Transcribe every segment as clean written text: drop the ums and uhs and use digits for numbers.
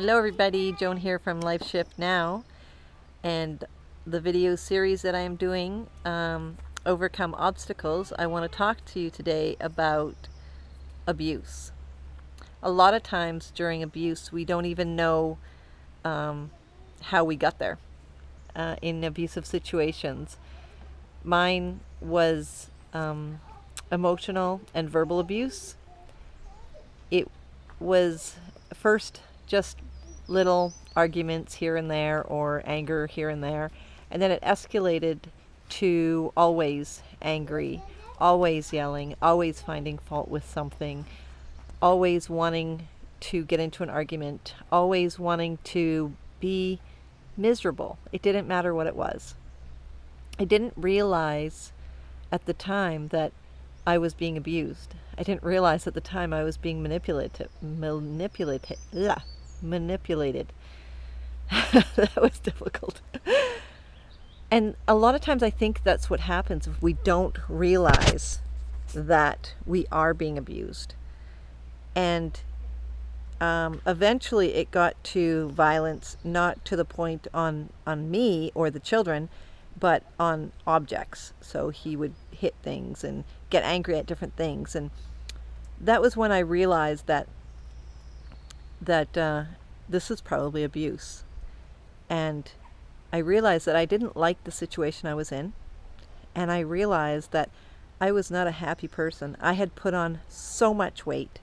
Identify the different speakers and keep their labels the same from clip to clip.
Speaker 1: Hello everybody, Joan here from Life Shift Now, and the video series that I am doing, Overcome Obstacles. I want to talk to you today about abuse. A lot of times during abuse we don't even know how we got there in abusive situations. Mine was emotional and verbal abuse. It was first just little arguments here and there or anger here and there, and then it escalated to always angry, always yelling, always finding fault with something, always wanting to get into an argument, always wanting to be miserable. It didn't matter what it was. I didn't realize at the time that I was being abused. I didn't realize at the time I was being manipulated. That was difficult. And a lot of times I think that's what happens if we don't realize that we are being abused. And eventually it got to violence, not to the point on me or the children, but on objects. So he would hit things and get angry at different things, and that was when I realized that this is probably abuse. And I realized that I didn't like the situation I was in, and I realized that I was not a happy person. I had put on so much weight.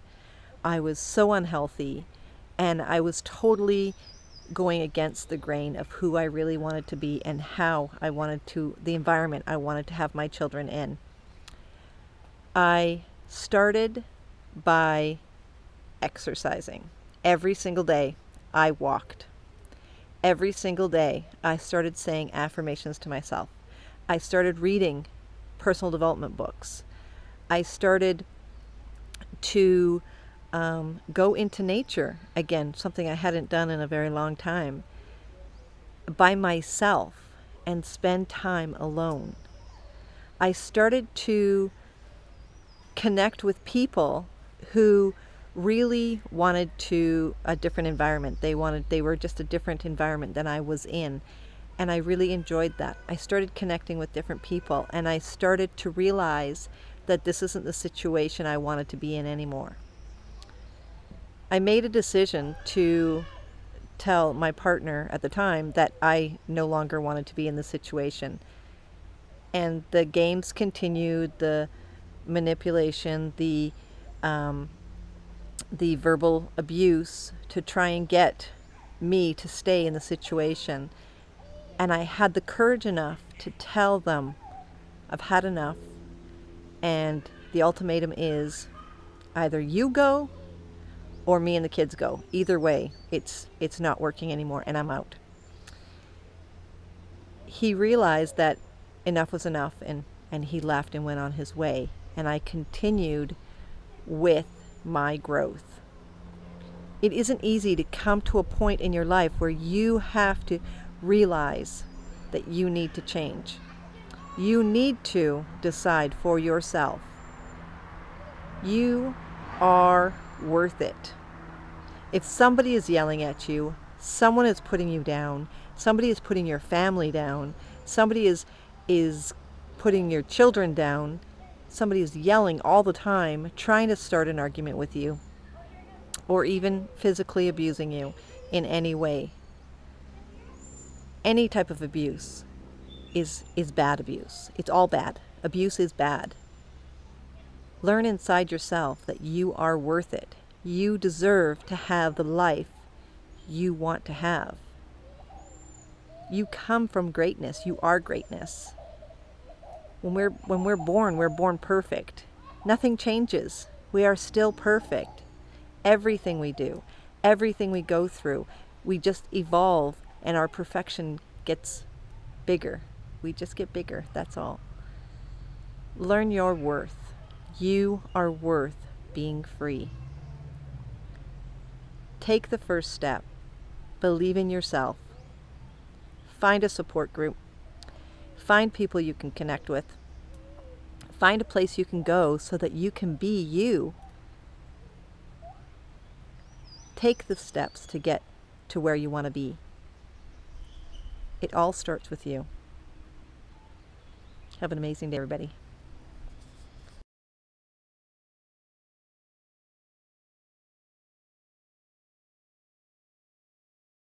Speaker 1: I was so unhealthy, and I was totally going against the grain of who I really wanted to be and how I wanted to, the environment I wanted to have my children in. I started by exercising. Every single day I walked. Every single day I started saying affirmations to myself. I started reading personal development books. I started to go into nature again, something I hadn't done in a very long time, by myself, and spend time alone. I started to connect with people who really wanted a different environment. They were just a different environment than I was in, and I really enjoyed that. I started connecting with different people, and I started to realize that this isn't the situation I wanted to be in anymore. I made a decision to tell my partner at the time that I no longer wanted to be in the situation. And the games continued, the manipulation, the verbal abuse to try and get me to stay in the situation. And I had the courage enough to tell them I've had enough, and the ultimatum is either you go or me and the kids go. Either way, it's not working anymore, and I'm out. He realized that enough was enough, and he left and went on his way, and I continued with my growth. It isn't easy to come to a point in your life where you have to realize that you need to change. You need to decide for yourself. You are worth it. If somebody is yelling at you, someone is putting you down, somebody is putting your family down, somebody is putting your children down, somebody is yelling all the time, trying to start an argument with you, or even physically abusing you in any way. Any type of abuse is bad abuse. It's all bad. Abuse is bad. Learn inside yourself that you are worth it. You deserve to have the life you want to have. You come from greatness. You are greatness. When we're born perfect. Nothing changes. We are still perfect. Everything we do, everything we go through, we just evolve, and our perfection gets bigger. We just get bigger, that's all. Learn your worth. You are worth being free. Take the first step. Believe in yourself. Find a support group. Find people you can connect with. Find a place you can go so that you can be you. Take the steps to get to where you want to be. It all starts with you. Have an amazing day, everybody.